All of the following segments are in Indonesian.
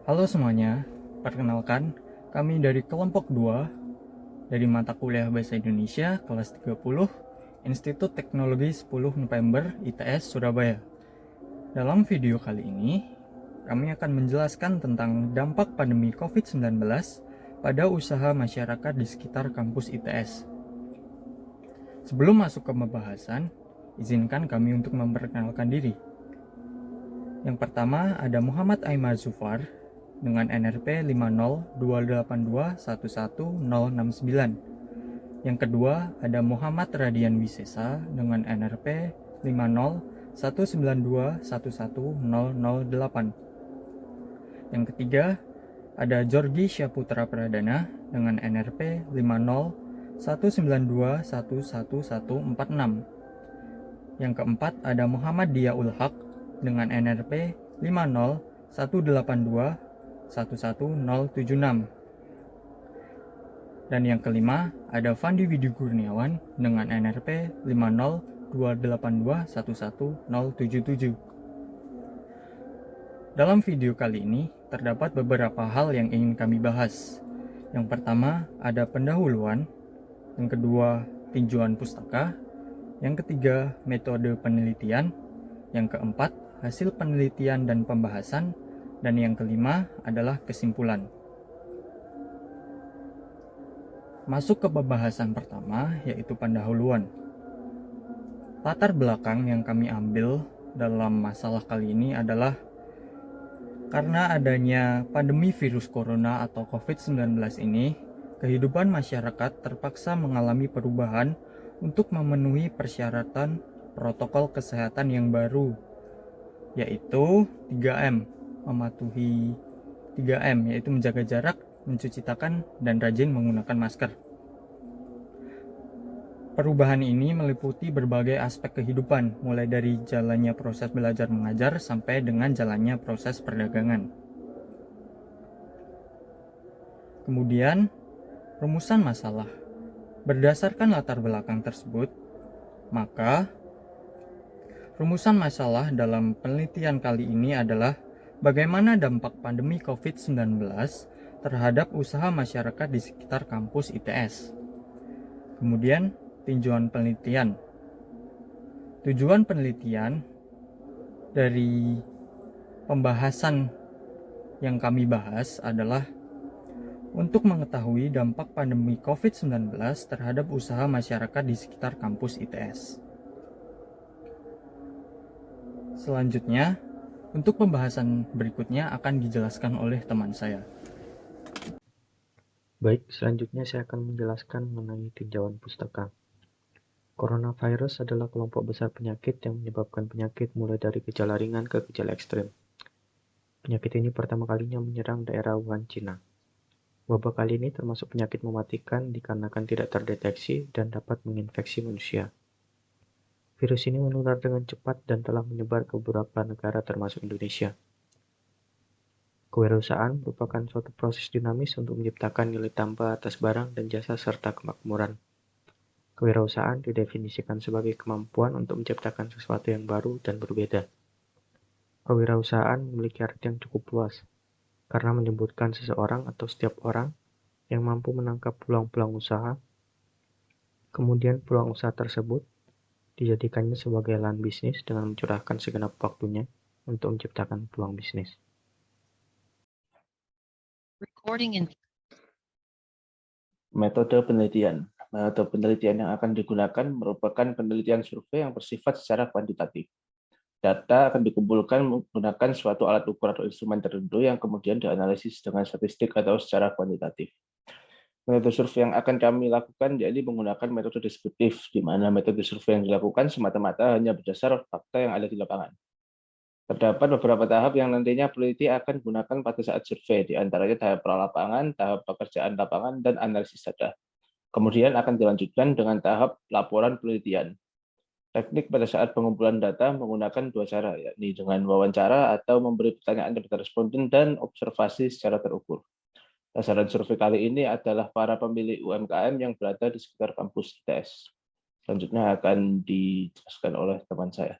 Halo semuanya, perkenalkan kami dari kelompok 2 dari mata kuliah Bahasa Indonesia kelas 30 Institut Teknologi 10 November ITS Surabaya. Dalam video kali ini, kami akan menjelaskan tentang dampak pandemi COVID-19 pada usaha masyarakat di sekitar kampus ITS. Sebelum masuk ke pembahasan, izinkan kami untuk memperkenalkan diri. Yang pertama ada Muhammad Aimar Zufar dengan NRP 50282111069. Yang kedua ada Muhammad Radian Wisesa dengan NRP 50192111008. Yang ketiga ada Jorgi Syaputra Pradana dengan NRP 50192111146. Yang keempat ada Muhammad Dia Ulhaq dengan NRP 50182111076. Dan yang kelima ada Fandi Widi Kurniawan dengan NRP 50282111077. Dalam video kali ini terdapat beberapa hal yang ingin kami bahas. Yang pertama ada pendahuluan, yang kedua tinjauan pustaka, yang ketiga metode penelitian, yang keempat hasil penelitian dan pembahasan, dan yang kelima adalah kesimpulan. Masuk ke pembahasan pertama, yaitu pendahuluan. Latar belakang yang kami ambil dalam masalah kali ini adalah karena adanya pandemi virus corona atau COVID-19 ini, kehidupan masyarakat terpaksa mengalami perubahan untuk memenuhi persyaratan protokol kesehatan yang baru, yaitu 3M, mematuhi 3M, yaitu menjaga jarak, mencuci tangan, dan rajin menggunakan masker. Perubahan ini meliputi berbagai aspek kehidupan, mulai dari jalannya proses belajar mengajar sampai dengan jalannya proses perdagangan. Kemudian, rumusan masalah. Berdasarkan latar belakang tersebut, maka rumusan masalah dalam penelitian kali ini adalah bagaimana dampak pandemi COVID-19 terhadap usaha masyarakat di sekitar kampus ITS. Kemudian, tinjauan penelitian. Tujuan penelitian dari pembahasan yang kami bahas adalah untuk mengetahui dampak pandemi COVID-19 terhadap usaha masyarakat di sekitar kampus ITS. Selanjutnya, untuk pembahasan berikutnya akan dijelaskan oleh teman saya. Baik, selanjutnya saya akan menjelaskan mengenai tinjauan pustaka. Coronavirus adalah kelompok besar penyakit yang menyebabkan penyakit mulai dari gejala ringan ke gejala ekstrem. Penyakit ini pertama kalinya menyerang daerah Wuhan, Cina. Wabah kali ini termasuk penyakit mematikan dikarenakan tidak terdeteksi dan dapat menginfeksi manusia. Virus ini menular dengan cepat dan telah menyebar ke beberapa negara termasuk Indonesia. Kewirausahaan merupakan suatu proses dinamis untuk menciptakan nilai tambah atas barang dan jasa serta kemakmuran. Kewirausahaan didefinisikan sebagai kemampuan untuk menciptakan sesuatu yang baru dan berbeda. Kewirausahaan memiliki arti yang cukup luas, karena menyebutkan seseorang atau setiap orang yang mampu menangkap peluang-peluang usaha, kemudian peluang usaha tersebut dijadikannya sebagai lahan bisnis dengan mencurahkan segenap waktunya untuk menciptakan peluang bisnis. Metode penelitian. Metode penelitian yang akan digunakan merupakan penelitian survei yang bersifat secara kuantitatif. Data akan dikumpulkan menggunakan suatu alat ukur atau instrumen tertentu yang kemudian dianalisis dengan statistik atau secara kuantitatif. Metode survei yang akan kami lakukan jadi menggunakan metode deskriptif, di mana metode survei yang dilakukan semata-mata hanya berdasar fakta yang ada di lapangan. Terdapat beberapa tahap yang nantinya peneliti akan gunakan pada saat survei, di antaranya tahap pralapangan, tahap pekerjaan lapangan, dan analisis data. Kemudian akan dilanjutkan dengan tahap laporan penelitian. Teknik pada saat pengumpulan data menggunakan dua cara, yakni dengan wawancara atau memberi pertanyaan kepada responden dan observasi secara terukur. Sasaran survei kali ini adalah para pemilik UMKM yang berada di sekitar kampus ITS. Selanjutnya akan dijelaskan oleh teman saya.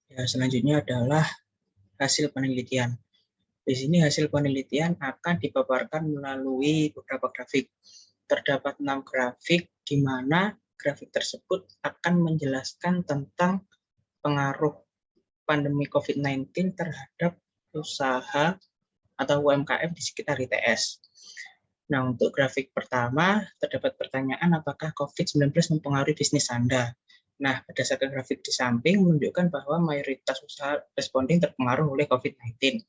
Ya, selanjutnya adalah hasil penelitian. Di sini hasil penelitian akan dipaparkan melalui beberapa grafik. Terdapat 6 grafik di mana grafik tersebut akan menjelaskan tentang pengaruh pandemi COVID-19 terhadap usaha atau UMKM di sekitar ITS. Nah, untuk grafik pertama, terdapat pertanyaan apakah COVID-19 mempengaruhi bisnis Anda. Nah, berdasarkan grafik di samping menunjukkan bahwa mayoritas usaha responding terpengaruh oleh COVID-19.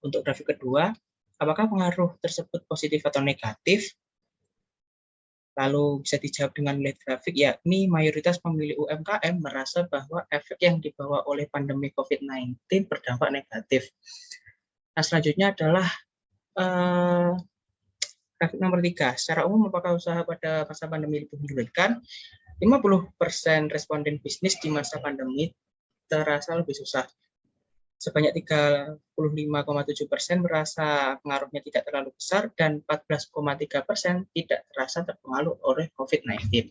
Untuk grafik kedua, apakah pengaruh tersebut positif atau negatif? Lalu bisa dijawab dengan melihat grafik, yakni mayoritas pemilik UMKM merasa bahwa efek yang dibawa oleh pandemi COVID-19 berdampak negatif. Nah, selanjutnya adalah grafik nomor 3. Secara umum, apakah usaha pada masa pandemi lebih menyulitkan? 50% responden bisnis di masa pandemi terasa lebih susah. Sebanyak 35,7% merasa pengaruhnya tidak terlalu besar dan 14,3% tidak terasa terpengaruh oleh COVID-19.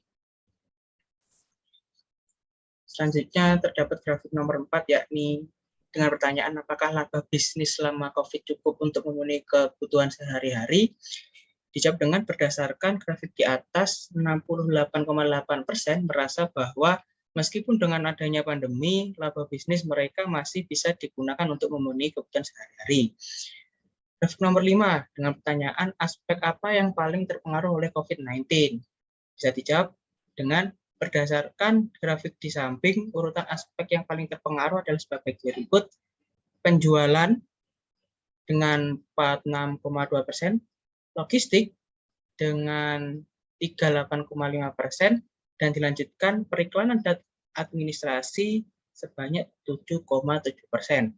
Selanjutnya terdapat grafik nomor 4, yakni dengan pertanyaan apakah laba bisnis selama COVID cukup untuk memenuhi kebutuhan sehari-hari. Dijawab dengan berdasarkan grafik di atas, 68,8% merasa bahwa meskipun dengan adanya pandemi, laba bisnis mereka masih bisa digunakan untuk memenuhi kebutuhan sehari-hari. Grafik nomor 5, dengan pertanyaan aspek apa yang paling terpengaruh oleh COVID-19. Bisa dijawab dengan berdasarkan grafik di samping, urutan aspek yang paling terpengaruh adalah sebagai berikut. Penjualan dengan 46,2%, logistik dengan 38,5%, dan dilanjutkan periklanan dan administrasi sebanyak 7,7%.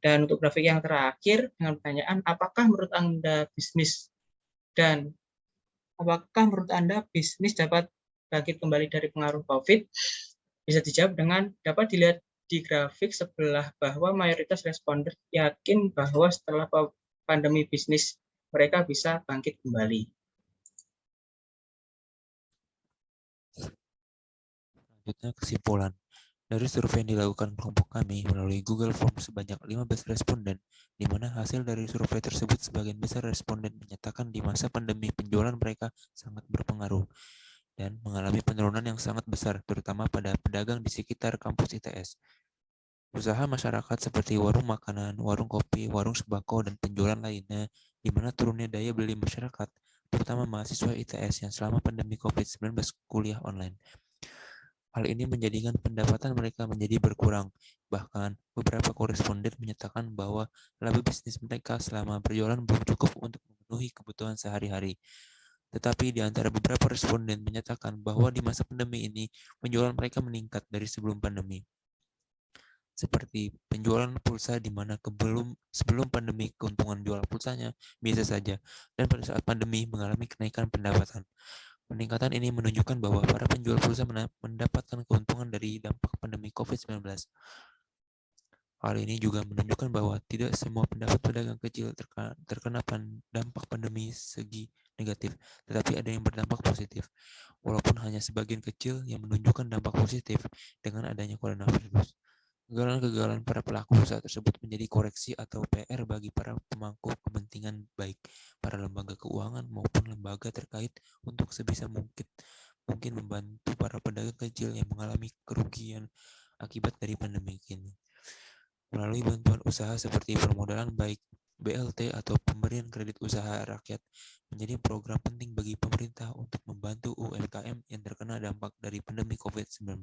Dan untuk grafik yang terakhir dengan pertanyaan apakah menurut Anda bisnis dapat bangkit kembali dari pengaruh COVID? Bisa dijawab dengan dapat dilihat di grafik sebelah bahwa mayoritas responden yakin bahwa setelah pandemi bisnis mereka bisa bangkit kembali. Selanjutnya kesimpulan. Dari survei yang dilakukan kelompok kami melalui Google Form sebanyak 15 responden, di mana hasil dari survei tersebut sebagian besar responden menyatakan di masa pandemi penjualan mereka sangat berpengaruh dan mengalami penurunan yang sangat besar, terutama pada pedagang di sekitar kampus ITS. Usaha masyarakat seperti warung makanan, warung kopi, warung sembako, dan penjualan lainnya, di mana turunnya daya beli masyarakat, terutama mahasiswa ITS yang selama pandemi COVID-19 kuliah online. Hal ini menjadikan pendapatan mereka menjadi berkurang. Bahkan, beberapa koresponden menyatakan bahwa laba bisnis mereka selama berjualan belum cukup untuk memenuhi kebutuhan sehari-hari. Tetapi di antara beberapa responden menyatakan bahwa di masa pandemi ini, penjualan mereka meningkat dari sebelum pandemi. Seperti penjualan pulsa di mana sebelum pandemi keuntungan jual pulsanya biasa saja, dan pada saat pandemi mengalami kenaikan pendapatan. Peningkatan ini menunjukkan bahwa para penjual pulsa mendapatkan keuntungan dari dampak pandemi COVID-19. Hal ini juga menunjukkan bahwa tidak semua pendapat pedagang kecil terkena dampak pandemi segi negatif, tetapi ada yang berdampak positif, walaupun hanya sebagian kecil yang menunjukkan dampak positif dengan adanya coronavirus. Kegagalan para pelaku usaha tersebut menjadi koreksi atau PR bagi para pemangku kepentingan baik para lembaga keuangan maupun lembaga terkait untuk sebisa mungkin membantu para pedagang kecil yang mengalami kerugian akibat dari pandemi ini. Melalui bantuan usaha seperti permodalan baik BLT atau pemberian kredit usaha rakyat menjadi program penting bagi pemerintah untuk membantu UMKM yang terkena dampak dari pandemi COVID-19.